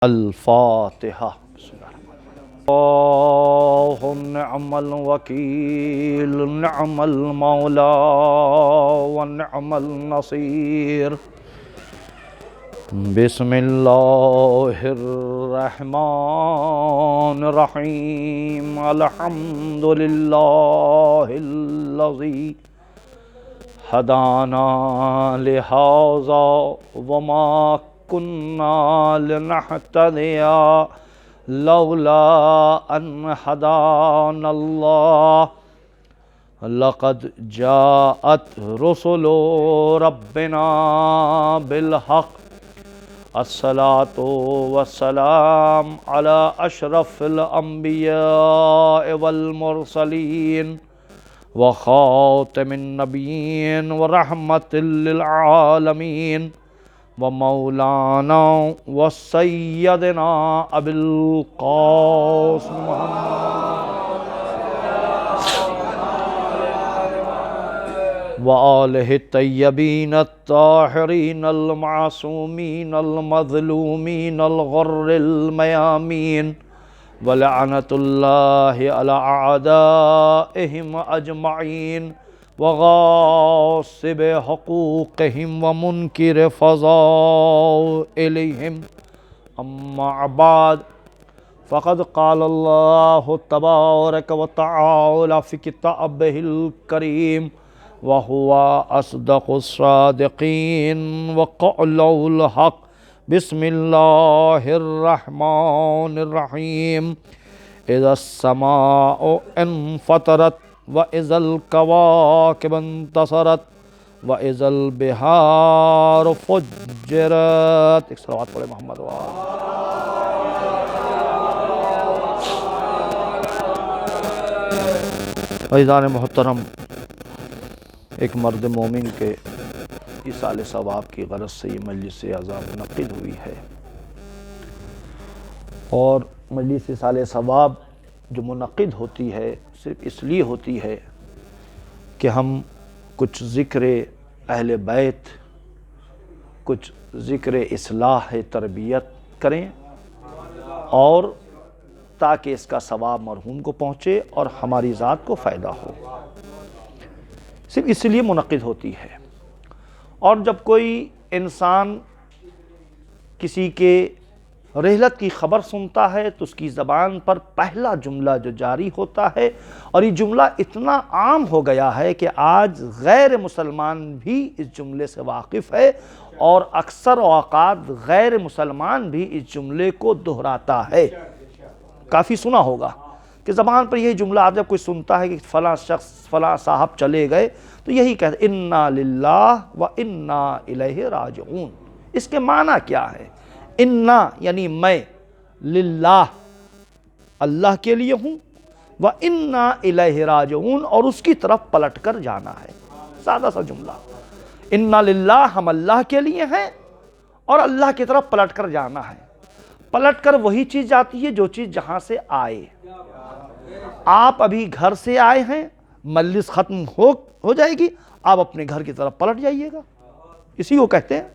الفاتحہ۔ بسم اللہ الرحمن الرحیم۔ نعم الوکیل نعم المولا ونعم النصیر۔ بسم اللہ الرحمن الرحیم۔ الحمد للہ الذی ہدانا لہذا وما كنا لنهتدي لولا أن هدانا الله لقد جاءت رسل ربنا بالحق الصلاة والسلام على أشرف الأنبياء والمرسلين وخاتم النبيين ورحمة للعالمين ومولانا وسيدنا أبي القاسم محمد وآله الطيبين الطاهرين المعصومين المظلومين الغر الميامين ولعنة الله على أعدائهم أجمعين وغاصب حقوقهم ومنكر فضائلهم أما بعد فقد قال الله تبارك وتعالى في كتابه الكريم وهو أصدق الصادقين وقوله الحق بسم الله الرحمن الرحيم إذا السماء انفطرت وَإِذَا الْكَوَاكِبُ انتَصَرَتْ وَإِذَا الْبِحَارُ فُجِّرَتْ۔ ایک صلوات پڑھے محمد عزیزان محترم، ایک مرد مومن کے ایصال ثواب کی غرض سے یہ مجلس اعزا منعقد ہوئی ہے، اور مجلس ایصال ثواب جو منعقد ہوتی ہے صرف اس لیے ہوتی ہے کہ ہم کچھ ذکر اہل بیت، کچھ ذکر اصلاح تربیت کریں، اور تاکہ اس کا ثواب مرحوم کو پہنچے اور ہماری ذات کو فائدہ ہو، صرف اس لیے منعقد ہوتی ہے۔ اور جب کوئی انسان کسی کے رحلت کی خبر سنتا ہے تو اس کی زبان پر پہلا جملہ جو جاری ہوتا ہے، اور یہ جملہ اتنا عام ہو گیا ہے کہ آج غیر مسلمان بھی اس جملے سے واقف ہے، اور اکثر اوقات غیر مسلمان بھی اس جملے کو دہراتا ہے۔ کافی سنا ہوگا کہ زبان پر یہی جملہ آپ جب کوئی سنتا ہے کہ فلاں شخص فلاں صاحب چلے گئے تو یہی کہتے ہیں انا للہ و انا الیہ راجعون۔ اس کے معنی کیا ہے؟ انا یعنی میں، للہ اللہ کے لیے ہوں، وَإِنَّا إِلَيْهِ راجعون اور اس کی طرف پلٹ کر جانا ہے۔ سادہ سا جملہ، انا للہ ہم اللہ کے لیے ہیں اور اللہ کی طرف پلٹ کر جانا ہے۔ پلٹ کر وہی چیز جاتی ہے جو چیز جہاں سے آئے۔ آپ ابھی گھر سے آئے ہیں، مجلس ختم ہو جائے گی، آپ اپنے گھر کی طرف پلٹ جائیے گا، اسی کو کہتے ہیں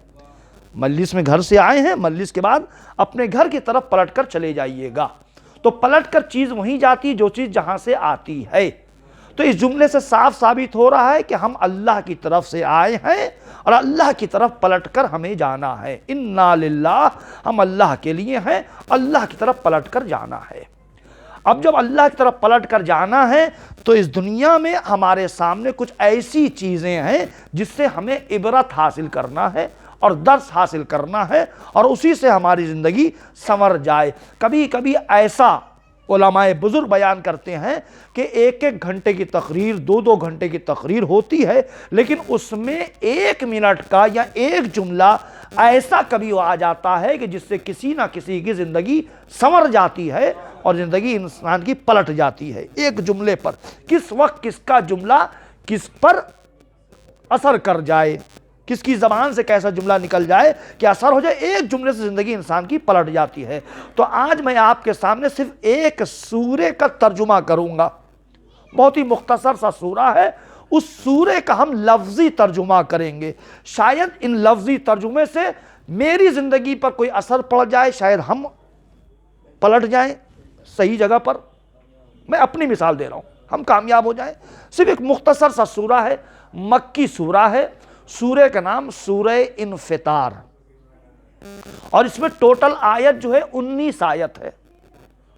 مجلس میں گھر سے آئے ہیں، مجلس کے بعد اپنے گھر کی طرف پلٹ کر چلے جائیے گا۔ تو پلٹ کر چیز وہیں جاتی جو چیز جہاں سے آتی ہے۔ تو اس جملے سے صاف ثابت ہو رہا ہے کہ ہم اللہ کی طرف سے آئے ہیں اور اللہ کی طرف پلٹ کر ہمیں جانا ہے۔ انا للہ ہم اللہ کے لیے ہیں، اللہ کی طرف پلٹ کر جانا ہے۔ اب جب اللہ کی طرف پلٹ کر جانا ہے تو اس دنیا میں ہمارے سامنے کچھ ایسی چیزیں ہیں جس سے ہمیں عبرت حاصل کرنا ہے اور درس حاصل کرنا ہے، اور اسی سے ہماری زندگی سنور جائے۔ کبھی کبھی ایسا علماء بزرگ بیان کرتے ہیں کہ ایک ایک گھنٹے کی تقریر، دو دو گھنٹے کی تقریر ہوتی ہے، لیکن اس میں ایک منٹ کا یا ایک جملہ ایسا کبھی آ جاتا ہے کہ جس سے کسی نہ کسی کی زندگی سنور جاتی ہے اور زندگی انسان کی پلٹ جاتی ہے۔ ایک جملے پر کس وقت کس کا جملہ کس پر اثر کر جائے، کس کی زبان سے کیسا جملہ نکل جائے کہ اثر ہو جائے، ایک جملے سے زندگی انسان کی پلٹ جاتی ہے۔ تو آج میں آپ کے سامنے صرف ایک سورے کا ترجمہ کروں گا، بہت ہی مختصر سا سورہ ہے، اس سورے کا ہم لفظی ترجمہ کریں گے۔ شاید ان لفظی ترجمے سے میری زندگی پر کوئی اثر پڑ جائے، شاید ہم پلٹ جائیں صحیح جگہ پر. میں اپنی مثال دے رہا ہوں، ہم کامیاب ہو جائیں. صرف ایک مختصر سا سورہ ہے، مکی سورہ ہے. سورہ کا نام سورہ انفطار، اور اس میں ٹوٹل آیت جو ہے 19 آیت ہے.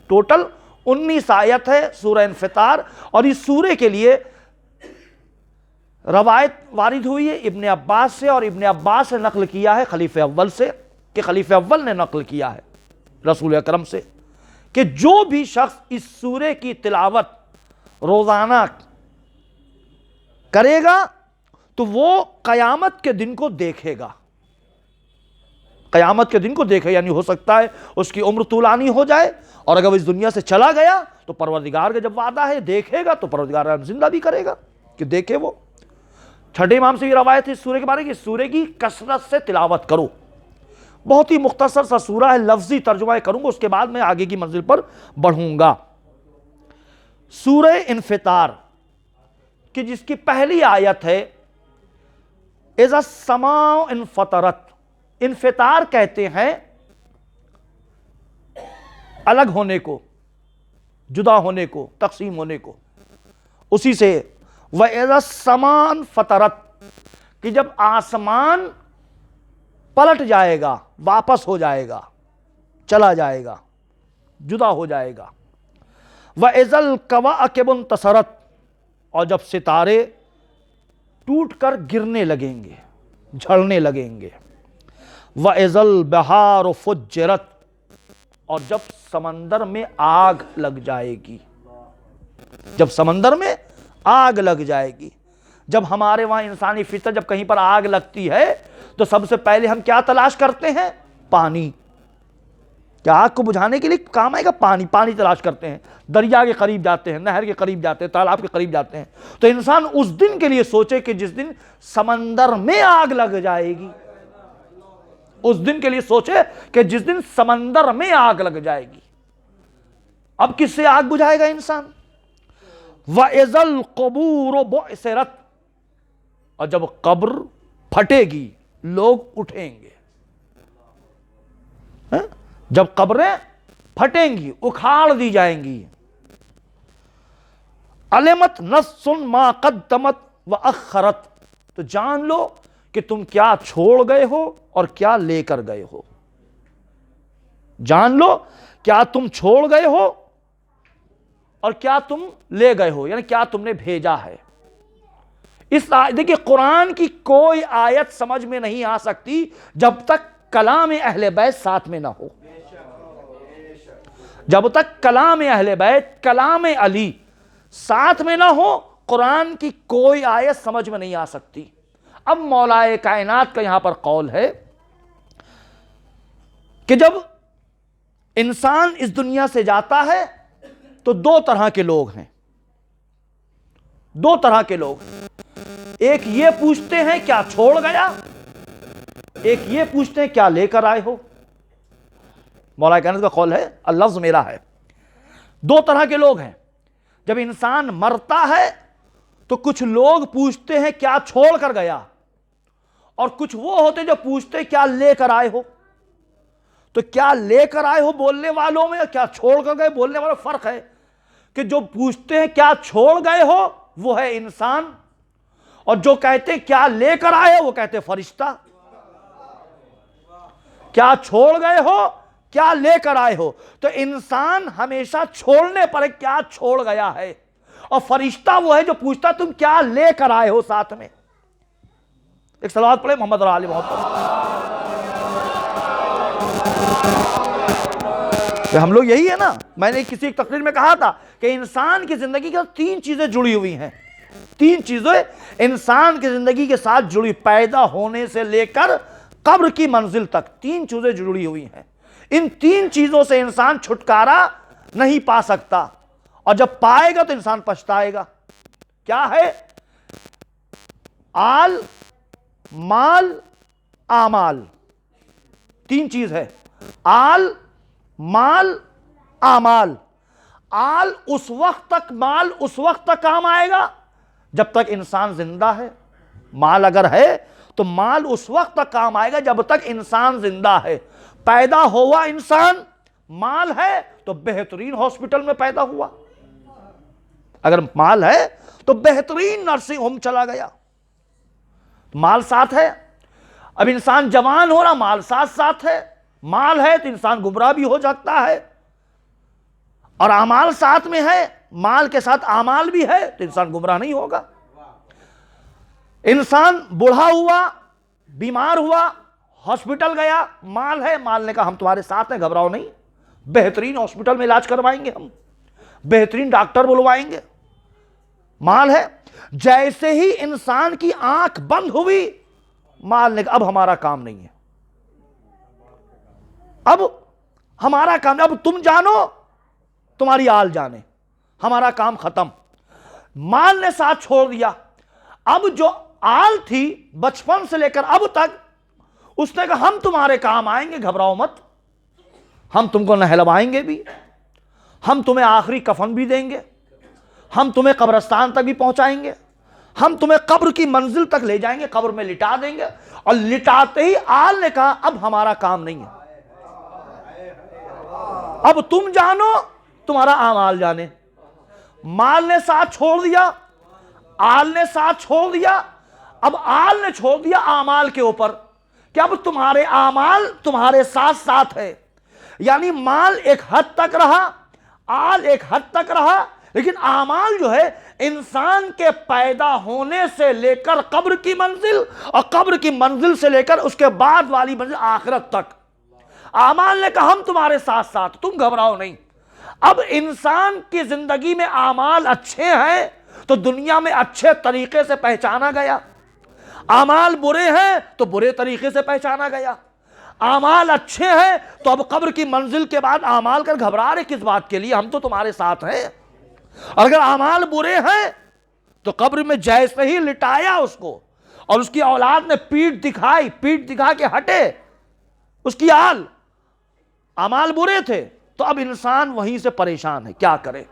ٹوٹل 19 آیت ہے سورہ انفطار. اور اس سورے کے لیے روایت وارد ہوئی ہے ابن عباس سے، اور ابن عباس نے نقل کیا ہے خلیفہ اول سے، کہ خلیفہ اول نے نقل کیا ہے رسول اکرم سے کہ جو بھی شخص اس سورے کی تلاوت روزانہ کرے گا تو وہ قیامت کے دن کو دیکھے گا. قیامت کے دن کو دیکھے یعنی ہو سکتا ہے اس کی عمر طولانی ہو جائے، اور اگر وہ اس دنیا سے چلا گیا تو پروردگار کا جب وعدہ ہے دیکھے گا تو پروردگار زندہ بھی کرے گا کہ دیکھے وہ. چھٹے امام سے یہ روایت ہے اس سورے کے بارے میں کہ سورے کی کثرت سے تلاوت کرو. بہت ہی مختصر سا سورہ ہے، لفظی ترجمہ کروں گا، اس کے بعد میں آگے کی منزل پر بڑھوں گا. سورہ انفطار کہ جس کی پہلی آیت ہے اذا السماء انفطرت. انفطار کہتے ہیں الگ ہونے کو، جدا ہونے کو، تقسیم ہونے کو. اسی سے وَإِذَا السَّمَاءُ انفطرت کہ جب آسمان پلٹ جائے گا، واپس ہو جائے گا، چلا جائے گا، جدا ہو جائے گا. وَإِذَا الْكَوَاكِبُ انتَثَرَتْ اور جب ستارے ٹوٹ کر گرنے لگیں گے، جھڑنے لگیں گے. وَإِذَا الْبِحَارُ فُجِّرَتْ اور جب سمندر میں آگ لگ جائے گی. جب سمندر میں آگ لگ جائے گی. جب ہمارے وہاں انسانی فطرت جب کہیں پر آگ لگتی ہے تو سب سے پہلے ہم کیا تلاش کرتے ہیں؟ پانی. کیا آگ کو بجھانے کے لیے کام آئے گا؟ پانی. پانی تلاش کرتے ہیں، دریا کے قریب جاتے ہیں، نہر کے قریب جاتے ہیں، تالاب کے قریب جاتے ہیں. تو انسان اس دن کے لیے سوچے کہ جس دن سمندر میں آگ لگ جائے گی، اس دن کے لیے سوچے کہ جس دن سمندر میں آگ لگ جائے گی. اب کس سے آگ بجھائے گا انسان؟ وَإِذَا الْقُبُورُ بُعْثِرَتْ اور جب قبر پھٹے گی لوگ اٹھیں گے. جب قبریں پھٹیں گی، اکھاڑ دی جائیں گی. عَلِمَتْ نَفْسٌ مَا قَدَّمَتْ وَأَخَّرَتْ تو جان لو کہ تم کیا چھوڑ گئے ہو اور کیا لے کر گئے ہو. جان لو کیا تم چھوڑ گئے ہو اور کیا تم لے گئے ہو، یعنی کیا تم نے بھیجا ہے. دیکھیے قرآن کی کوئی آیت سمجھ میں نہیں آ سکتی جب تک کلام اہل بیت ساتھ میں نہ ہو. جب تک کلام اہل بیت، کلام علی ساتھ میں نہ ہو، قرآن کی کوئی آیت سمجھ میں نہیں آ سکتی. اب مولائے کائنات کا یہاں پر قول ہے کہ جب انسان اس دنیا سے جاتا ہے تو دو طرح کے لوگ ہیں. دو طرح کے لوگ ہیں. ایک یہ پوچھتے ہیں کیا چھوڑ گیا، ایک یہ پوچھتے ہیں کیا لے کر آئے ہو. مولا کائنات کا قول ہے، اللفظ میرا ہے. دو طرح کے لوگ ہیں. جب انسان مرتا ہے تو کچھ لوگ پوچھتے ہیں کیا چھوڑ کر گیا، اور کچھ وہ ہوتے جو پوچھتے کیا لے کر آئے ہو. تو کیا لے کر آئے ہو بولنے والوں میں اور کیا چھوڑ کر گئے بولنے والوں میں فرق ہے کہ جو پوچھتے ہیں کیا چھوڑ گئے ہو وہ ہے انسان، اور جو کہتے ہیں کیا لے کر آئے ہو وہ کہتے ہیں فرشتہ. کیا چھوڑ گئے ہو کیا لے کر آئے ہو. تو انسان ہمیشہ چھوڑنے پر ہے کیا چھوڑ گیا ہے، اور فرشتہ وہ ہے جو پوچھتا تم کیا لے کر آئے ہو ساتھ میں. ایک صلوات پڑھے محمد علی محمد. ہم لوگ یہی ہے نا. میں نے کسی ایک تقریر میں کہا تھا کہ انسان کی زندگی کے 3 چیزیں جڑی ہوئی ہیں. 3 چیزیں انسان کی زندگی کے ساتھ جڑی، پیدا ہونے سے لے کر قبر کی منزل تک 3 چیزیں جڑی ہوئی ہیں. ان 3 چیزوں سے انسان چھٹکارا نہیں پا سکتا، اور جب پائے گا تو انسان پچھتائے گا. کیا ہے؟ آل، مال، اعمال. 3 چیز ہے، آل، مال، اعمال. آل اس وقت تک، مال اس وقت تک کام آئے گا جب تک انسان زندہ ہے. مال اگر ہے تو مال اس وقت تک کام آئے گا جب تک انسان زندہ ہے. پیدا ہوا انسان، مال ہے تو بہترین ہاسپٹل میں پیدا ہوا. اگر مال ہے تو بہترین نرسنگ ہوم چلا گیا، مال ساتھ ہے. اب انسان جوان ہو رہا، مال ساتھ ہے. مال ہے تو انسان گمراہ بھی ہو جاتا ہے، اور اعمال ساتھ میں ہے، مال کے ساتھ اعمال بھی ہے تو انسان گمراہ نہیں ہوگا. انسان بوڑھا ہوا، بیمار ہوا، ہاسپٹل گیا، مال ہے، مال نے کہا ہم تمہارے ساتھ ہیں، گھبراؤ نہیں، بہترین ہاسپٹل میں علاج کروائیں گے، ہم بہترین ڈاکٹر بلوائیں گے. مال ہے. جیسے ہی انسان کی آنکھ بند ہوئی، مال نے کہا اب ہمارا کام نہیں ہے، اب ہمارا کام، اب تم جانو، تمہاری آل جانے، ہمارا کام ختم. مال نے ساتھ چھوڑ دیا. اب جو آل تھی بچپن سے لے کر اب تک، اس نے کہا ہم تمہارے کام آئیں گے، گھبراؤ مت، ہم تم کو نہلوائیں گے بھی، ہم تمہیں آخری کفن بھی دیں گے، ہم تمہیں قبرستان تک بھی پہنچائیں گے، ہم تمہیں قبر کی منزل تک لے جائیں گے، قبر میں لٹا دیں گے. اور لٹاتے ہی آل نے کہا اب ہمارا کام نہیں ہے، اب تم جانو، تمہارا اعمال جانے. مال نے ساتھ چھوڑ دیا، آل نے ساتھ چھوڑ دیا. اب آل نے چھوڑ دیا اعمال کے اوپر کہ اب تمہارے اعمال تمہارے ساتھ ہے. یعنی مال ایک حد تک رہا، آل ایک حد تک رہا، لیکن اعمال جو ہے انسان کے پیدا ہونے سے لے کر قبر کی منزل، اور قبر کی منزل سے لے کر اس کے بعد والی منزل آخرت تک، اعمال نے کہا ہم تمہارے ساتھ، تم گھبراؤ نہیں. اب انسان کی زندگی میں اعمال اچھے ہیں تو دنیا میں اچھے طریقے سے پہچانا گیا، اعمال برے ہیں تو برے طریقے سے پہچانا گیا. اعمال اچھے ہیں تو اب قبر کی منزل کے بعد اعمال کر گھبرا رہے کس بات کے لیے، ہم تو تمہارے ساتھ ہیں. اور اگر اعمال برے ہیں تو قبر میں جیسے ہی لٹایا اس کو، اور اس کی اولاد نے پیٹھ دکھا کے ہٹے اس کی آل، اعمال برے تھے تو اب انسان وہیں سے پریشان ہے، کیا کرے.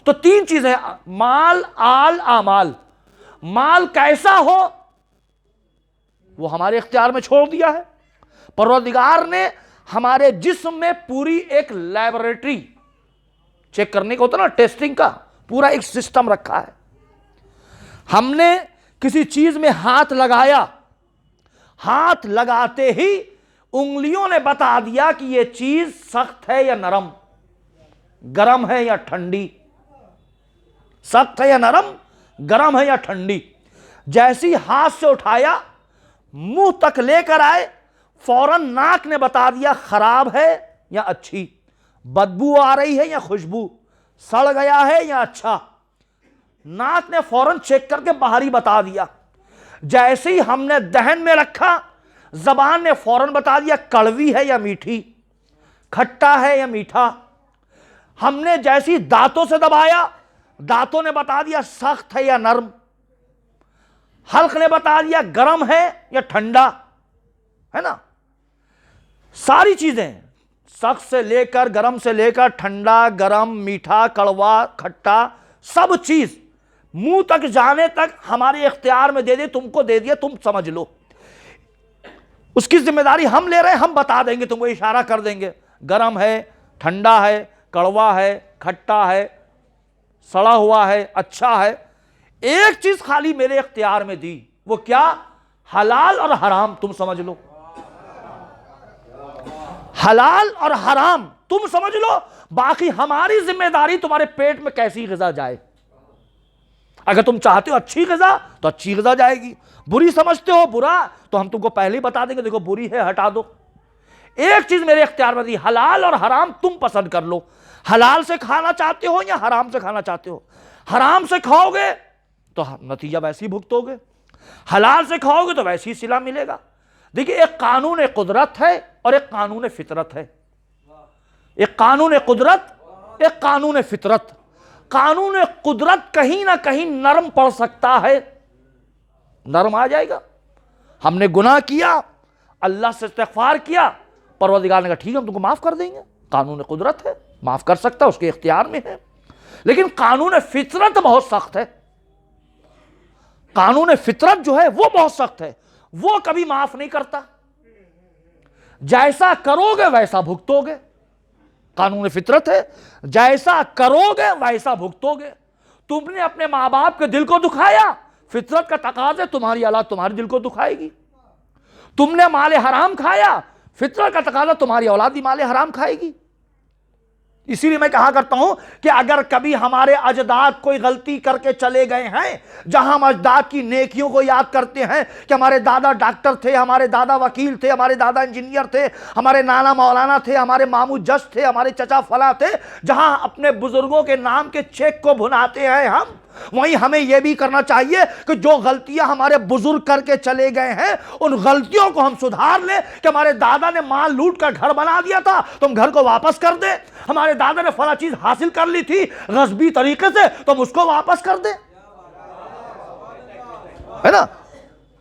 تو 3 چیزیں، مال، آل، اعمال. مال کیسا ہو وہ ہمارے اختیار میں چھوڑ دیا ہے. پروردگار نے ہمارے جسم میں پوری ایک لیبوریٹری چیک کرنے کا ہوتا نا، ٹیسٹنگ کا پورا ایک سسٹم رکھا ہے. ہم نے کسی چیز میں ہاتھ لگایا، ہاتھ لگاتے ہی انگلیوں نے بتا دیا کہ یہ چیز سخت ہے یا نرم، گرم ہے یا ٹھنڈی، سخت ہے یا نرم، گرم ہے یا ٹھنڈی. جیسی ہاتھ سے اٹھایا، منہ تک لے کر آئے، فوراً ناک نے بتا دیا خراب ہے یا اچھی، بدبو آ رہی ہے یا خوشبو، سڑ گیا ہے یا اچھا. ناک نے فوراً چیک کر کے باہری بتا دیا. جیسے ہی ہم نے دہن میں رکھا، زبان نے فوراً بتا دیا کڑوی ہے یا میٹھی، کھٹا ہے یا میٹھا. ہم نے جیسی دانتوں سے دبایا، دانتوں نے بتا دیا سخت ہے یا نرم. حلق نے بتا دیا گرم ہے یا ٹھنڈا، ہے نا. ساری چیزیں سخت سے لے کر، گرم سے لے کر، ٹھنڈا، گرم، میٹھا، کڑوا، کھٹا، سب چیز منہ تک جانے تک ہمارے اختیار میں دے دے، تم کو دے دیا، تم سمجھ لو. اس کی ذمہ داری ہم لے رہے ہیں، ہم بتا دیں گے، تم کو اشارہ کر دیں گے گرم ہے، ٹھنڈا ہے، کڑوا ہے، کھٹا ہے، سڑا ہوا ہے، اچھا ہے. ایک چیز خالی میرے اختیار میں دی، وہ کیا؟ حلال اور حرام تم سمجھ لو. حلال اور حرام تم سمجھ لو، باقی ہماری ذمہ داری تمہارے پیٹ میں کیسی غذا جائے. اگر تم چاہتے ہو اچھی غذا تو اچھی غذا جائے گی، بری سمجھتے ہو برا تو ہم تم کو پہلے ہی بتا دیں گے دیکھو بری ہے، ہٹا دو. ایک چیز میرے اختیار میں دی، حلال اور حرام تم پسند کر لو. حلال سے کھانا چاہتے ہو یا حرام سے کھانا چاہتے ہو. حرام سے کھاؤ گے تو نتیجہ ویسے ہی بھگتو گے، حلال سے کھاؤ گے تو ویسے ہی صلہ ملے گا. دیکھیے ایک قانون قدرت ہے اور ایک قانون فطرت ہے. ایک قانون قدرت، ایک قانون فطرت. قانون قدرت کہیں نہ کہیں نرم پڑ سکتا ہے، نرم آ جائے گا. ہم نے گناہ کیا، اللہ سے استغفار کیا، پروردگار نے کہا ٹھیک ہے ہم تم کو معاف کر دیں گے. قانون قدرت ہے، معاف کر سکتا، اس کے اختیار میں ہے. لیکن قانون فطرت بہت سخت ہے. قانون فطرت جو ہے وہ بہت سخت ہے. وہ کبھی معاف نہیں کرتا. جیسا کرو گے ویسا بھگتو گے. قانون فطرت ہے, جیسا کرو گے ویسا بھگتو گے. تم نے اپنے ماں باپ کے دل کو دکھایا, فطرت کا تقاضا تمہاری اولاد تمہارے دل کو دکھائے گی. تم نے مال حرام کھایا, فطرت کا تقاضا تمہاری اولاد بھی مال حرام کھائے گی. اسی لیے میں کہا کرتا ہوں کہ اگر کبھی ہمارے اجداد کوئی غلطی کر کے چلے گئے ہیں, جہاں ہم اجداد کی نیکیوں کو یاد کرتے ہیں کہ ہمارے دادا ڈاکٹر تھے, ہمارے دادا وکیل تھے, ہمارے دادا انجینئر تھے, ہمارے نانا مولانا تھے, ہمارے ماموں جج تھے, ہمارے چچا فلاں تھے, جہاں اپنے بزرگوں کے نام کے چیک کو بھناتے ہیں ہم, وہیں ہمیں یہ بھی کرنا چاہیے کہ جو غلطیاں ہمارے بزرگ کر کے چلے گئے ہیں ان غلطیوں کو ہم سدھار لیں. کہ ہمارے دادا نے مال لوٹ کر گھر بنا دیا تھا, تم گھر کو واپس کر دیں. ہمارے دادا نے فلاں چیز حاصل کر لی تھی غصبی طریقے سے, تم اس کو واپس کر دیں. ہے نا؟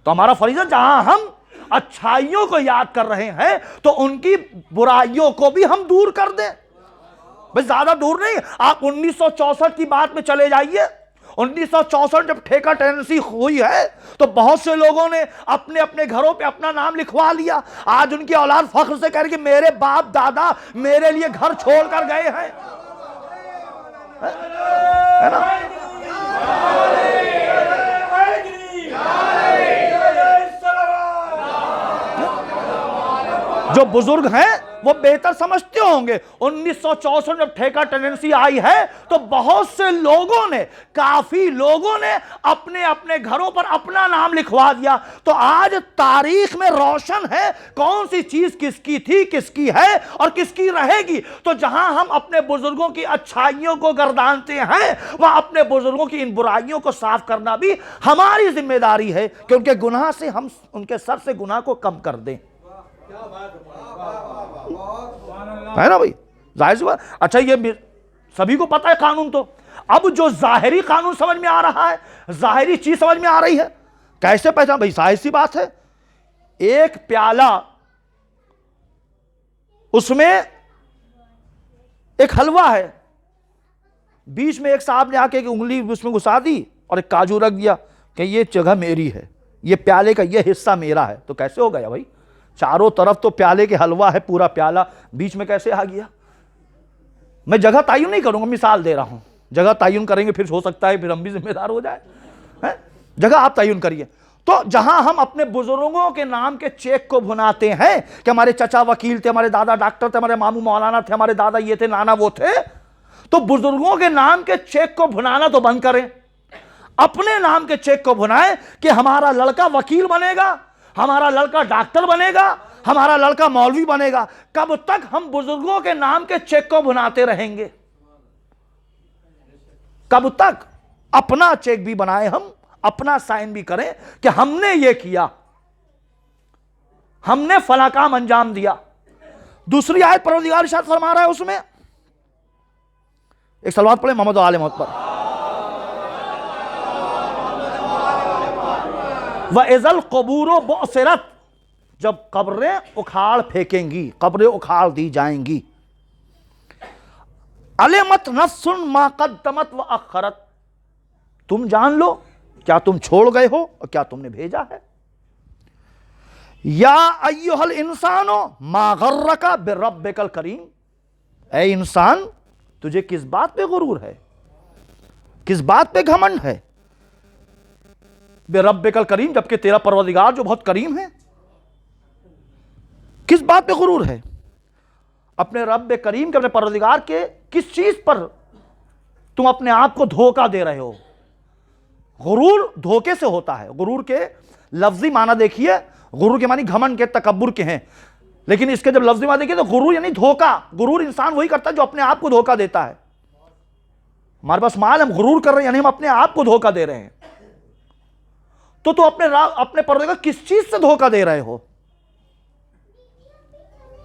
تو ہمارا فریضہ, جہاں ہم اچھائیوں کو یاد کر رہے ہیں تو ان کی برائیوں کو بھی ہم دور کر دیں. بس زیادہ دور نہیں, آپ 1964 کی بات میں چلے جائیے. 1964 جب ٹھیکہ ٹیننسی ہوئی ہے تو بہت سے لوگوں نے اپنے اپنے گھروں پہ اپنا نام لکھوا لیا. آج ان کی اولاد فخر سے کہہ رہی کہ میرے باپ دادا میرے لیے گھر چھوڑ کر گئے ہیں. ہے نا؟ جو بزرگ ہیں وہ بہتر سمجھتے ہوں گے. 1964 جب ٹھیکہ ٹیننسی آئی ہے تو بہت سے لوگوں نے, کافی لوگوں نے اپنے اپنے گھروں پر اپنا نام لکھوا دیا. تو آج تاریخ میں روشن ہے کون سی چیز کس کی تھی, کس کی ہے اور کس کی رہے گی. تو جہاں ہم اپنے بزرگوں کی اچھائیوں کو گردانتے ہیں وہاں اپنے بزرگوں کی ان برائیوں کو صاف کرنا بھی ہماری ذمہ داری ہے کہ ان کے گناہ سے ہم ان کے سر سے گناہ کو کم کر دیں. ہے نا بھائی؟ ظاہر سی بات. اچھا یہ سبھی کو پتہ ہے قانون. تو اب جو ظاہری قانون سمجھ میں آ رہا ہے, ظاہری چیز سمجھ میں آ رہی ہے, کیسے پہچان؟ بھائی ظاہر سی بات ہے, ایک پیالہ, اس میں ایک حلوہ ہے, بیچ میں ایک صاحب نے آ کے ایک انگلی اس میں گھسا دی اور ایک کاجو رکھ دیا کہ یہ جگہ میری ہے, یہ پیالے کا یہ حصہ میرا ہے. تو کیسے ہو گیا بھائی؟ چاروں طرف تو پیالے کے حلوہ ہے, پورا پیالہ, بیچ میں کیسے آ گیا؟ میں جگہ تعین نہیں کروں گا, مثال دے رہا ہوں. جگہ تعین کریں گے پھر ہو سکتا ہے پھر ہم بھی ذمہ دار ہو جائے. جگہ آپ تعین کریے. تو جہاں ہم اپنے بزرگوں کے نام کے چیک کو بھناتے ہیں کہ ہمارے چچا وکیل تھے, ہمارے دادا ڈاکٹر تھے, ہمارے ماموں مولانا تھے, ہمارے دادا یہ تھے, نانا وہ تھے, تو بزرگوں کے نام کے چیک کو بھنانا تو بند کریں. اپنے نام کے چیک کو بھنائیں کہ ہمارا لڑکا وکیل بنے گا, ہمارا لڑکا ڈاکٹر بنے گا, ہمارا لڑکا مولوی بنے گا. کب تک ہم بزرگوں کے نام کے چیک کو بناتے رہیں گے؟ کب تک؟ اپنا چیک بھی بنائیں, ہم اپنا سائن بھی کریں کہ ہم نے یہ کیا, ہم نے فلاں کام انجام دیا. دوسری آیت پروردگار ارشاد فرما رہا ہے, اس میں ایک صلوات پڑھیں محمد و آل محمد پر. وَإِذَا الْقُبُورُ بُعْثِرَتْ, جب قبریں اکھاڑ پھینکیں گی, قبریں اکھاڑ دی جائیں گی. عَلِمَتْ نَفْسٌ مَا قَدَّمَتْ وَأَخَّرَتْ, تم جان لو کیا تم چھوڑ گئے ہو اور کیا تم نے بھیجا ہے. یا ایھا الانسان ما غرک بربک الکریم, اے انسان تجھے کس بات پہ غرور ہے, کس بات پہ گھمنڈ ہے. بربک الکریم, جبکہ تیرا پروردگار جو بہت کریم ہے. کس بات پہ غرور ہے؟ اپنے رب کریم کے, اپنے پروردگار کے کس چیز پر تم اپنے آپ کو دھوکہ دے رہے ہو؟ غرور دھوکے سے ہوتا ہے. غرور کے لفظی معنی دیکھیے, غرور کے معنی گھمنڈ کے, تکبر کے ہیں, لیکن اس کے جب لفظی معنی دیکھیے تو غرور یعنی دھوکہ. غرور انسان وہی کرتا ہے جو اپنے آپ کو دھوکہ دیتا ہے. ہمارے پاس مال, ہم غرور کر رہے ہیں یعنی ہم اپنے آپ کو دھوکہ دے رہے ہیں. تو اپنے پروردگار کس چیز سے دھوکہ دے رہے ہو؟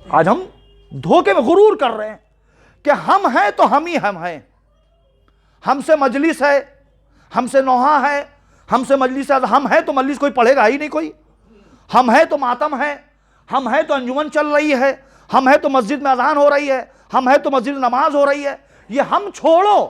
آج ہم دھوکے میں غرور کر رہے ہیں کہ ہم ہیں تو ہم ہی ہم ہیں, ہم سے مجلس ہے, ہم سے نوحہ ہے, ہم سے مجلس ہے, ہم ہیں تو مجلس کوئی پڑھے گا ہی نہیں کوئی, ہم ہیں تو ماتم ہے, ہم ہیں تو انجمن چل رہی ہے, ہم ہیں تو مسجد میں اذان ہو رہی ہے, ہم ہیں تو مسجد نماز ہو رہی ہے. یہ ہم چھوڑو,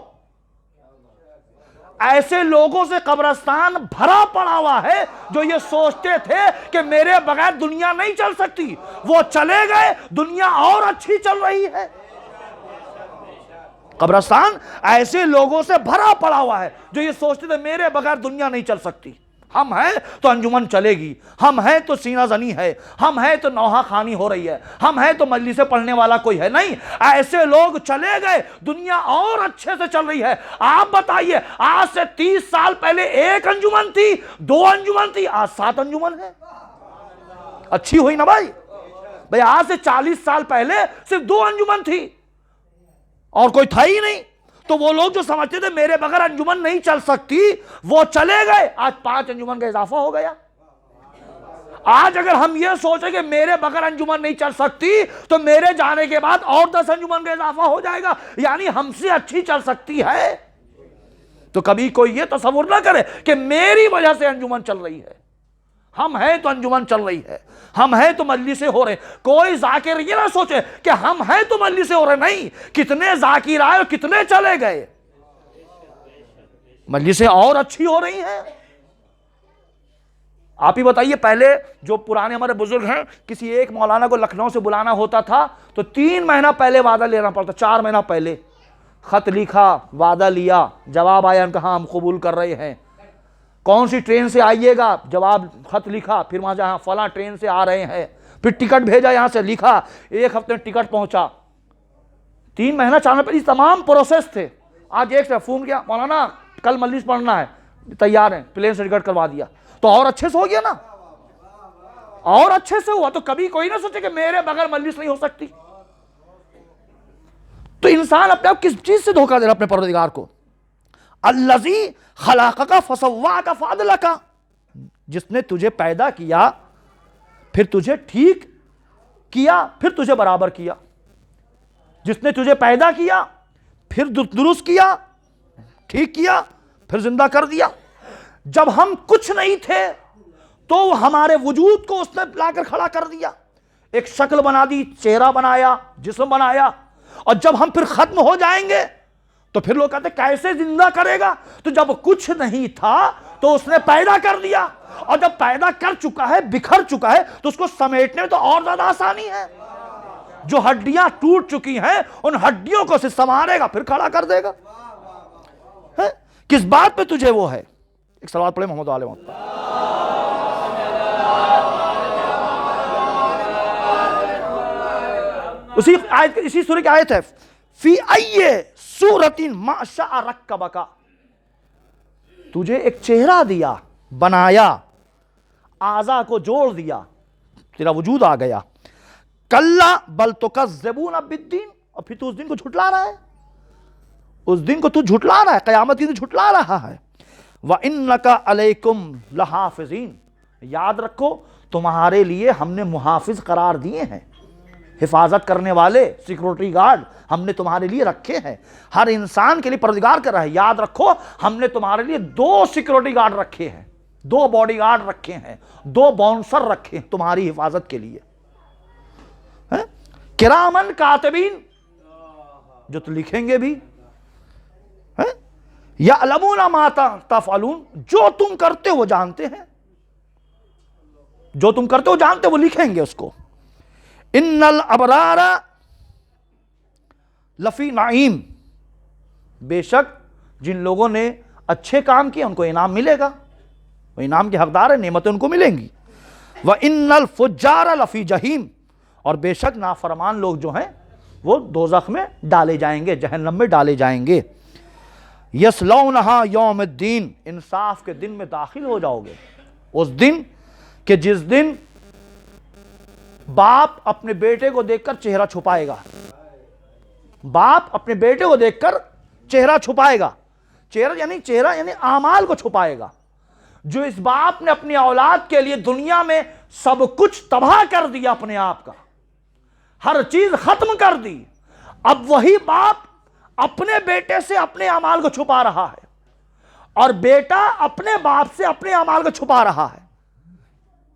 ایسے لوگوں سے قبرستان بھرا پڑا ہوا ہے جو یہ سوچتے تھے کہ میرے بغیر دنیا نہیں چل سکتی، وہ چلے گئے، دنیا اور اچھی چل رہی ہے۔ قبرستان ایسے لوگوں سے بھرا پڑا ہوا ہے جو یہ سوچتے تھے میرے بغیر دنیا نہیں چل سکتی، ہم ہیں تو انجمن چلے گی، ہم ہیں تو سینہ زنی ہے، ہم ہیں تو نوحہ خوانی ہو رہی ہے، ہم ہیں تو مجلس پڑھنے والا کوئی ہے نہیں۔ ایسے لوگ چلے گئے، دنیا اور اچھے سے چل رہی ہے۔ آپ بتائیے، آج سے 30 سال پہلے ایک انجمن تھی، 2 انجمن تھی، آج 7 انجمن ہے۔ اچھی ہوئی نا بھائی؟ آج سے 40 سال پہلے صرف 2 انجمن تھی اور کوئی تھا ہی نہیں۔ تو وہ لوگ جو سمجھتے تھے میرے بغیر انجمن نہیں چل سکتی، وہ چلے گئے، آج 5 انجمن کا اضافہ ہو گیا۔ آج اگر ہم یہ سوچیں کہ میرے بغیر انجمن نہیں چل سکتی تو میرے جانے کے بعد اور 10 انجمن کا اضافہ ہو جائے گا، یعنی ہم سے اچھی چل سکتی ہے۔ تو کبھی کوئی یہ تصور نہ کرے کہ میری وجہ سے انجمن چل رہی ہے، ہم ہیں تو انجمن چل رہی ہے، ہم ہیں تو مجلسیں ہو رہے ہیں۔ کوئی ذاکر یہ نہ سوچے کہ ہم ہیں تو مجلسیں ہو رہے، نہیں، کتنے ذاکر آئے اور کتنے چلے گئے، مجلسیں اور اچھی ہو رہی ہیں۔ آپ ہی بتائیے، پہلے جو پرانے ہمارے بزرگ ہیں، کسی ایک مولانا کو لکھنؤ سے بلانا ہوتا تھا تو 3 مہینہ پہلے وعدہ لینا پڑتا، 4 مہینہ پہلے خط لکھا، وعدہ لیا، جواب آیا ان کا ہاں ہم قبول کر رہے ہیں، کون سی ٹرین سے آئیے گا، جواب خط لکھا، پھر وہاں جہاں فلاں ٹرین سے آ رہے ہیں، پھر ٹکٹ بھیجا، یہاں سے لکھا، 1 ہفتے میں ٹکٹ پہنچا، 3 مہینہ 4 مہینہ پہلے تمام پروسیس تھے۔ آج ایک سے فون کیا، مولانا کل مجلس پڑھنا ہے، تیار ہیں، پلین سے ٹکٹ کروا دیا، تو اور اچھے سے ہو گیا نا، اور اچھے سے ہوا۔ تو کبھی کوئی نہ سوچے کہ میرے بغیر مجلس نہیں ہو سکتی۔ تو انسان اپنے آپ کس چیز سے دھوکہ دے رہا اپنے پروردگار کو؟ الذی خلقک فسواک فعدلک، جس نے تجھے پیدا کیا، پھر تجھے ٹھیک کیا، پھر تجھے برابر کیا، جس نے تجھے پیدا کیا، پھر درست کیا، ٹھیک کیا، پھر زندہ کر دیا۔ جب ہم کچھ نہیں تھے تو ہمارے وجود کو اس نے لا کر کھڑا کر دیا، ایک شکل بنا دی، چہرہ بنایا، جسم بنایا، اور جب ہم پھر ختم ہو جائیں گے تو پھر لوگ کہتے ہیں کیسے زندہ کرے گا؟ تو جب کچھ نہیں تھا تو اس نے پیدا کر دیا، اور جب پیدا کر چکا ہے، بکھر چکا ہے، تو اس کو سمیٹنے میں تو اور زیادہ آسانی ہے۔ جو ہڈیاں ٹوٹ چکی ہیں ان ہڈیوں کو سے سنوارے گا، پھر کھڑا کر دے گا۔ کس بات پہ تجھے وہ ہے؟ ایک صلوات پڑھیں محمد علیہ وسلم۔ اسی سورہ کی آیت ہے، فی ای صورت ما شاء رکبک، تجھے ایک چہرہ دیا، بنایا، اعضاء کو جوڑ دیا، تیرا وجود آ گیا۔ کلا بل تکذبون بالدین، اور پھر تو اس دن کو جھٹلا رہا ہے، اس دن کو تو جھٹلا رہا ہے، قیامت کی تو جھٹلا رہا ہے۔ وَإِنَّكَ عَلَيْكُمْ لَحَافِظِينَ، یاد رکھو تمہارے لیے ہم نے محافظ قرار دیے ہیں، حفاظت کرنے والے، سیکورٹی گارڈ ہم نے تمہارے لیے رکھے ہیں۔ ہر انسان کے لیے پروردگار کر رہا ہے، یاد رکھو ہم نے تمہارے لیے 2 سیکورٹی گارڈ رکھے ہیں، 2 باڈی گارڈ رکھے ہیں، 2 باؤنسر رکھے ہیں تمہاری حفاظت کے لیے، کرامن کاتبین، جو تو لکھیں گے بھی، یعلمون ما تفعلون، جو تم کرتے وہ جانتے ہیں، جو تم کرتے وہ جانتے، وہ لکھیں گے اس کو۔ ان الابرار لفی نعیم، بے شک جن لوگوں نے اچھے کام کیے ان کو انعام ملے گا، وہ انعام کے حقدار ہیں، نعمتیں ان کو ملیں گی۔ وَإِنَّ الْفُجَّارَ لَفِي جَحِيمٍ، اور بے شک نافرمان لوگ جو ہیں وہ دوزخ میں ڈالے جائیں گے، جہنم میں ڈالے جائیں گے۔ یَصْلَوْنَهَا یوم الدین، انصاف کے دن میں داخل ہو جاؤ گے، اس دن کہ جس دن باپ اپنے بیٹے کو دیکھ کر چہرہ چھپائے گا، باپ اپنے بیٹے کو دیکھ کر چہرہ چھپائے گا، چہرہ یعنی اعمال کو چھپائے گا۔ جو اس باپ نے اپنی اولاد کے لیے دنیا میں سب کچھ تباہ کر دیا، اپنے آپ کا ہر چیز ختم کر دی، اب وہی باپ اپنے بیٹے سے اپنے اعمال کو چھپا رہا ہے، اور بیٹا اپنے باپ سے اپنے اعمال کو چھپا رہا ہے۔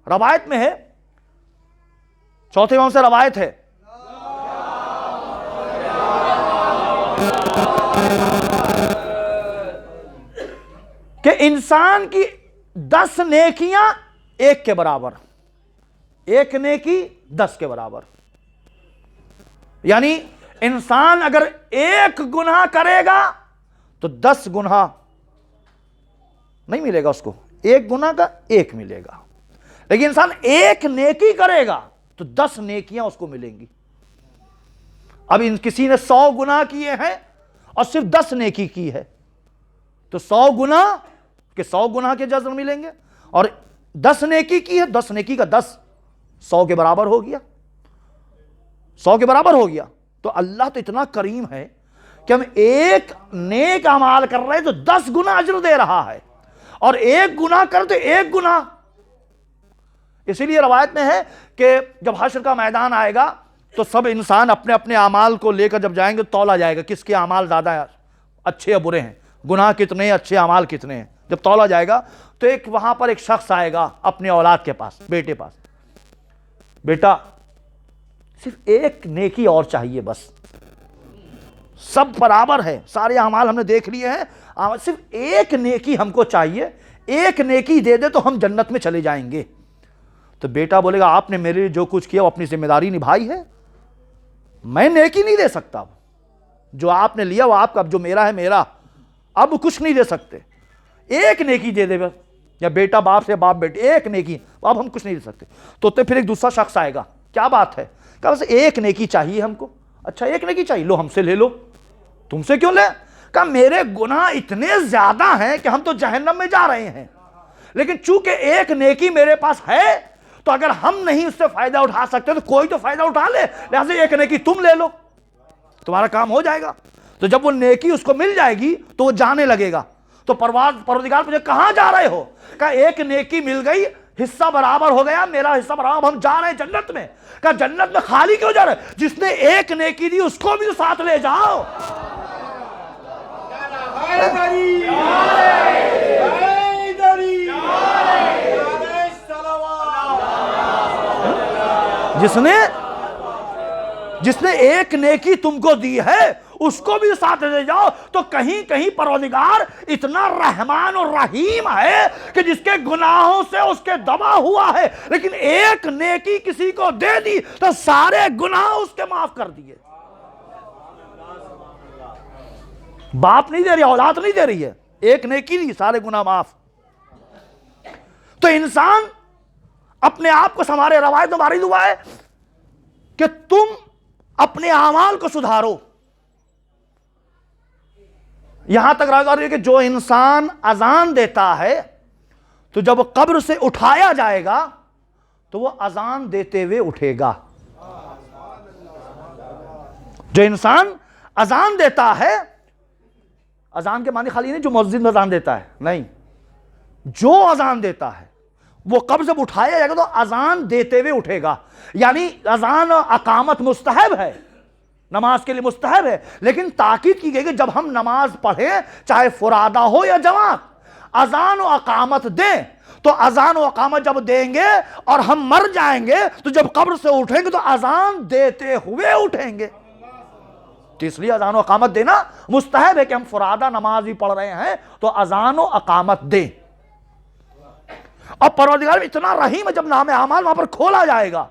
روایت میں ہے، چوتھے امام سے روایت ہے، کہ انسان کی 10 نیکیاں ایک کے برابر، ایک نیکی 10 کے برابر. یعنی انسان اگر ایک گناہ کرے گا تو 10 گناہ نہیں ملے گا اس کو، ایک گناہ کا ایک ملے گا. لیکن انسان ایک نیکی کرے گا تو 10 نیکیاں اس کو ملیں گی. اب کسی نے 100 گناہ کیے ہیں اور صرف 10 نیکی کی ہے تو 100 گناہ کہ 100 گناہ کے جزر ملیں گے، اور 10 نیکی کی ہے، 10 نیکی کا 10 100 کے برابر ہو گیا، 100 کے برابر ہو گیا. تو اللہ تو اتنا کریم ہے کہ ہم ایک نیک اعمال کر رہے ہیں تو 10 گنا اجر دے رہا ہے، اور ایک گناہ کر تو ایک گناہ. اسی لیے روایت میں ہے کہ جب حشر کا میدان آئے گا تو سب انسان اپنے اپنے اعمال کو لے کر جب جائیں گے تولا جائے گا کس کے اعمال زیادہ اچھے یا برے ہیں، گناہ کتنے ہیں، اچھے اعمال کتنے ہیں. جب تولا جائے گا تو وہاں پر ایک شخص آئے گا اپنے اولاد کے پاس، بیٹے پاس، بیٹا صرف ایک نیکی اور چاہیے، بس سب برابر ہے، سارے اعمال ہم نے دیکھ لیے ہیں، صرف ایک نیکی ہم کو چاہیے، ایک نیکی دے دے تو ہم جنت میں چلے جائیں گے. تو بیٹا بولے گا آپ نے میرے لیے جو کچھ کیا وہ اپنی ذمہ داری نبھائی ہے، میں نیکی نہیں دے سکتا، جو آپ نے لیا وہ آپ کا، اب جو میرا ہے میرا، اب کچھ نہیں دے سکتے، ایک نیکی دے دے بس. یا بیٹا باپ سے، باپ بیٹے، ایک نیکی، اب ہم کچھ نہیں دے سکتے. تو پھر ایک دوسرا شخص آئے گا، کیا بات ہے، کہا بس ایک نیکی چاہیے ہم کو. اچھا ایک نیکی چاہیے، لو ہم سے لے لو. تم سے کیوں لے؟ کہا میرے گناہ اتنے زیادہ ہیں کہ ہم تو جہنم میں جا رہے ہیں، لیکن چونکہ ایک نیکی میرے پاس ہے تو اگر ہم نہیں اس سے فائدہ اٹھا سکتے تو کوئی تو فائدہ اٹھا لے، لہذا ایک نیکی تم لے لو، تمہارا کام ہو جائے گا. تو جب وہ نیکی اس کو مل جائے گی تو وہ جانے لگے گا. تو پروردگار مجھے کہاں جا رہے ہو؟ کہا ایک نیکی مل گئی، حصہ برابر ہو گیا، میرا حصہ برابر، ہم جا رہے ہیں جنت میں. کہا جنت میں خالی کیوں جا رہے ہیں؟ جس نے ایک نیکی دی اس کو بھی ساتھ لے جاؤ. جس نے ایک نیکی تم کو دی ہے اس کو بھی ساتھ لے جاؤ. تو کہیں کہیں پروردگار اتنا رحمان اور رحیم ہے کہ جس کے گناہوں سے اس کے دبا ہوا ہے لیکن ایک نیکی کسی کو دے دی تو سارے گناہ اس کے معاف کر دیے. باپ نہیں دے رہی، اولاد نہیں دے رہی ہے، ایک نیکی دی، سارے گناہ معاف. تو انسان اپنے آپ کو سنوارے. روایت میں ہماری دعا ہے کہ تم اپنے اعمال کو سدھارو. یہاں تک رہا کہ جو انسان اذان دیتا ہے تو جب قبر سے اٹھایا جائے گا تو وہ اذان دیتے ہوئے اٹھے گا. جو انسان اذان دیتا ہے، اذان کے معنی خالی نہیں جو مسجد میں اذان دیتا ہے، نہیں، جو اذان دیتا ہے وہ قبر سے اٹھایا جائے گا تو اذان دیتے ہوئے اٹھے گا. یعنی اذان و اقامت مستحب ہے، نماز کے لیے مستحب ہے، لیکن تاکید کی گئی کہ جب ہم نماز پڑھیں چاہے فرادہ ہو یا جماعت، اذان و اقامت دیں. تو اذان و اقامت جب دیں گے اور ہم مر جائیں گے تو جب قبر سے اٹھیں گے تو اذان دیتے ہوئے اٹھیں گے. تو اس لیے اذان و اقامت دینا مستحب ہے کہ ہم فرادہ نماز بھی پڑھ رہے ہیں تو اذان و اقامت دیں. اور پروردگار اتنا رحیم ہے، جب نام اعمال وہاں پر کھولا جائے گا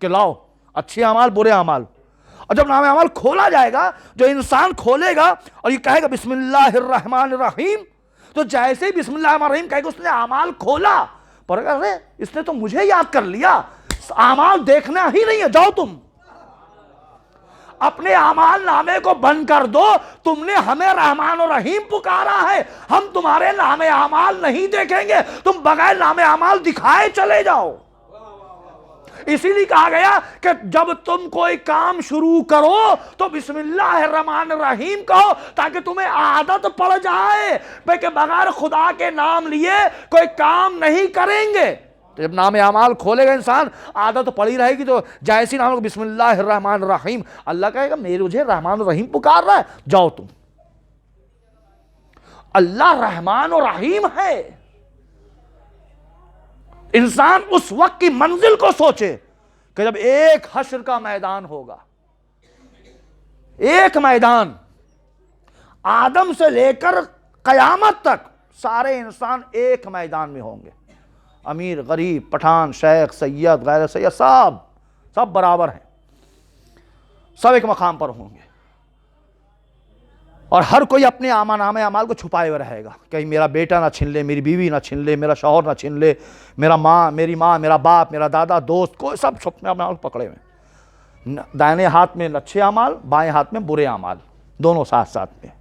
کہ لاؤ اچھے اعمال برے اعمال، اور جب نام اعمال کھولا جائے گا جو انسان کھولے گا اور یہ کہے گا بسم اللہ الرحمن الرحیم، تو جیسے ہی بسم اللہ الرحمن الرحیم کہے گا اس نے اعمال کھولا، پر ارے اس نے تو مجھے یاد کر لیا، اعمال دیکھنا ہی نہیں ہے، جاؤ تم اپنے اعمال نامے کو بند کر دو، تم نے ہمیں رحمان و رحیم پکارا ہے، ہم تمہارے نام اعمال نہیں دیکھیں گے، تم بغیر نام اعمال دکھائے چلے جاؤ. اسی لیے کہا گیا کہ جب تم کوئی کام شروع کرو تو بسم اللہ الرحمن الرحیم کہو تاکہ تمہیں عادت پڑ جائے کہ بغیر خدا کے نام لیے کوئی کام نہیں کریں گے. تو جب نام اعمال کھولے گا انسان عادت پڑی رہے گی، تو جیسی نام بسم اللہ الرحمن الرحیم، اللہ کہے گا مجھے رحمان الرحیم پکار رہا ہے، جاؤ تم. اللہ رحمان و رحیم ہے. انسان اس وقت کی منزل کو سوچے کہ جب ایک حشر کا میدان ہوگا، ایک میدان آدم سے لے کر قیامت تک سارے انسان ایک میدان میں ہوں گے، امیر غریب پٹھان شیخ سید غیر سید سب برابر ہیں، سب ایک مقام پر ہوں گے، اور ہر کوئی اپنے نامہ اعمال کو چھپائے ہوئے رہے گا، کہیں میرا بیٹا نہ چھن لے، میری بیوی نہ چھن لے، میرا شوہر نہ چھن لے، میری ماں میرا باپ میرا دادا دوست کوئی سب چھپنے اپنے آپ پکڑے ہوئے، دائیں ہاتھ میں اچھے اعمال بائیں ہاتھ میں برے اعمال، دونوں ساتھ ساتھ میں،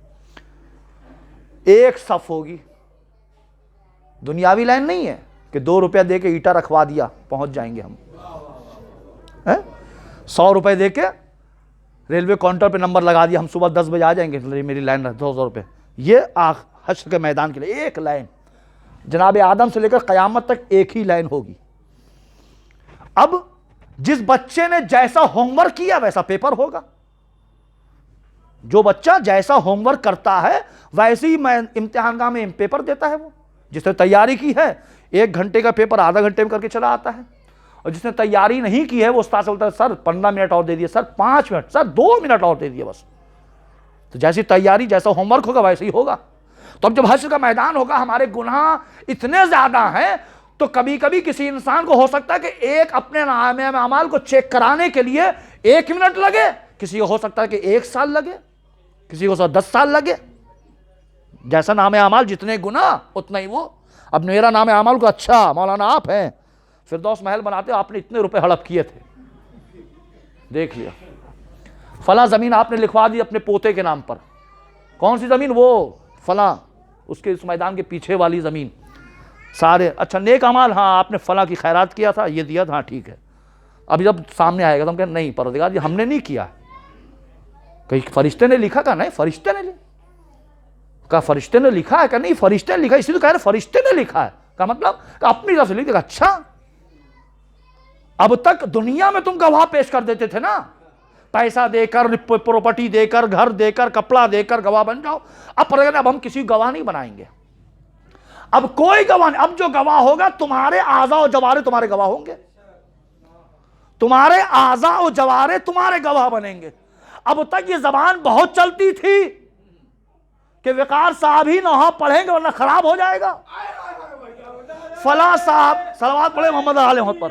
ایک صف ہوگی، دنیاوی لائن نہیں ہے کہ 2 روپیہ دے کے اینٹا رکھوا دیا پہنچ جائیں گے ہم، 100 روپے دے کے ریلوے کاؤنٹر پہ نمبر لگا دیا ہم صبح 10 بجے آ جائیں گے، میری لائن 200 روپے، یہ حشر کے میدان کے لیے ایک لائن، جناب آدم سے لے کر قیامت تک ایک ہی لائن ہوگی۔ اب جس بچے نے جیسا ہوم ورک کیا ویسا پیپر ہوگا، جو بچہ جیسا ہوم ورک کرتا ہے ویسے ہی امتحان گاہ میں پیپر دیتا ہے، وہ جس نے تیاری کی ہے 1 گھنٹے کا پیپر آدھا گھنٹے میں کر کے چلا آتا ہے، اور جس نے تیاری نہیں کی ہے وہ استاد سے بولتا ہے سر 15 منٹ اور دے دیے، سر 5 منٹ، سر 2 منٹ اور دے دیے بس، تو جیسی تیاری جیسا ہوم ورک ہوگا ویسے ہی ہوگا۔ تو اب جب حشر کا میدان ہوگا ہمارے گناہ اتنے زیادہ ہیں تو کبھی کبھی کسی انسان کو ہو سکتا ہے کہ ایک اپنے نامہ اعمال کو چیک کرانے کے لیے 1 منٹ لگے، کسی کو ہو سکتا ہے کہ 1 سال لگے، کسی کو 10 سال لگے، جیسا نامہ اعمال جتنے گناہ اتنا ہی وہ۔ اب میرا نامہ اعمال کو اچھا مولانا آپ ہیں فردوس محل بناتے ہو، آپ نے اتنے روپے ہڑپ کیے تھے، دیکھ لیا فلاں زمین آپ نے لکھوا دی اپنے پوتے کے نام پر، کون سی زمین؟ وہ فلاں اس کے اس میدان کے پیچھے والی زمین، سارے اچھا نیک اعمال، ہاں آپ نے فلاں کی خیرات کیا تھا یہ دیا تھا، ہاں ٹھیک ہے۔ ابھی جب سامنے آئے گا تو ہم کہیں نہیں پروردگار جی ہم نے نہیں کیا، کہیں فرشتے نے لکھا؟ کہا نہیں فرشتے نے لکھا، کہا فرشتے نے لکھا ہے؟ کہا نہیں فرشتے نے لکھا، اسی تو کہہ رہے فرشتے نے لکھا ہے، کا مطلب کہ اپنی طرف سے لکھ دے گا۔ اچھا اب تک دنیا میں تم گواہ پیش کر دیتے تھے نا، پیسہ دے کر پراپرٹی دے کر گھر دے کر کپڑا دے کر گواہ بن جاؤ، اب ہم کسی گواہ نہیں بنائیں گے، اب کوئی گواہ نہیں، اب جو گواہ ہوگا تمہارے اعضاء و جوارے تمہارے گواہ ہوں گے، تمہارے اعضاء و جوارے تمہارے گواہ بنیں گے۔ اب تک یہ زبان بہت چلتی تھی کہ وقار صاحب ہی نہ پڑھیں گے ورنہ خراب ہو جائے گا، فلاں صاحب صلوات پڑھے محمد علیہ محمد پر،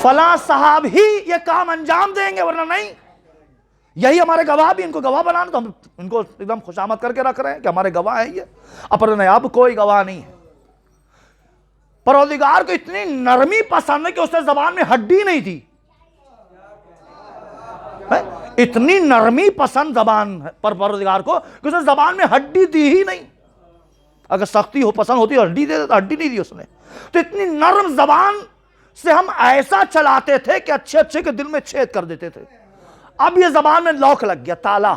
فلاں صاحب ہی یہ کام انجام دیں گے ورنہ نہیں، یہی ہمارے گواہ بھی، ان کو گواہ بنانا تو ہم ان کو ایک دم خوشامد کر کے رکھ رہے ہیں کہ ہمارے گواہ ہیں یہ، اب کوئی گواہ نہیں ہے۔ پروردگار کو اتنی نرمی پسند ہے کہ اس نے زبان میں ہڈی نہیں دی، اتنی نرمی پسند زبان پر پروردگار کو کہ اس نے زبان میں ہڈی دی ہی نہیں، اگر سختی پسند ہوتی ہڈی دے دیتا، ہڈی نہیں دی اس نے، تو اتنی نرم زبان سے ہم ایسا چلاتے تھے کہ اچھے کے دل میں چھید کر دیتے تھے۔ اب یہ زبان میں لوک لگ گیا، تالا،